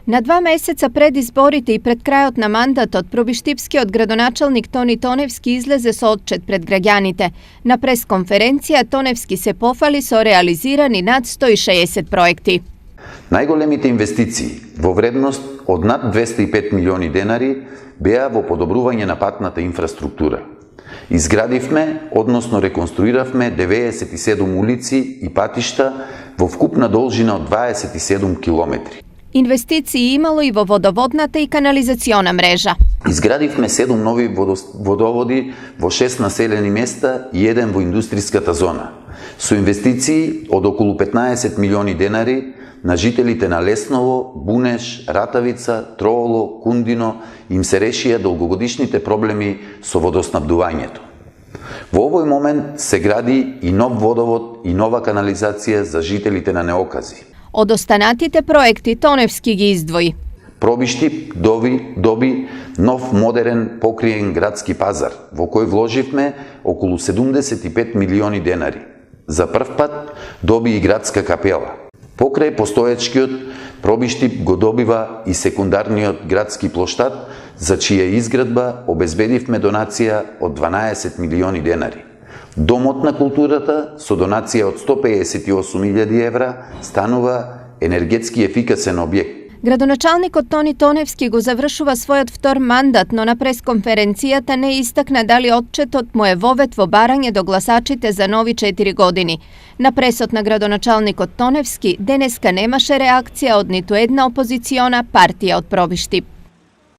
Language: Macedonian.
Na 2 месеца пред изборите и пред крајот на мандатот, пробиштипскиот градоначалник Тони Тоневски излезе со отчет пред граѓаните. На пресконференција Тоневски се пофали со реализирани над 160 проекти. Најголемите инвестиции во вредност од над 205 милиони денари беа во подобрување на патната инфраструктура. Изградивме, односно реконструиравме 97 улици и патишта во вкупна должина од 27 километри. Инвестиции имало и во водоводната и канализациона мрежа. Изградивме 7 нови водоводи во 6 населени места и 1 во индустријската зона. Со инвестиции од околу 15 милиони денари на жителите на Лесново, Бунеш, Ратавица, Трооло, Кундино им се решија долгогодишните проблеми со водоснабдувањето. Во овој момент се гради и нов водовод и нова канализација за жителите на Неокази. Од останатите проекти Тоневски ги издвои. Пробиштип доби нов модерен покриен градски пазар, во кој вложивме околу 75 милиони денари. За прв пат доби и градска капела. Покрај постоечкиот, Пробиштип го добива и секундарниот градски плоштад, за чија изградба обезбедивме донација од 12 милиони денари. Домот на културата со донација од 158.000 евра станува енергетски ефикасен објект. Градоначалникот Тони Тоневски го завршува својот втор мандат, но на пресконференцијата не истакна дали отчетот му е вовет во барање до гласачите за нови 4 години. На пресот на градоначалникот Тоневски денеска немаше реакција од ниту една опозициона партија од Пробиштип.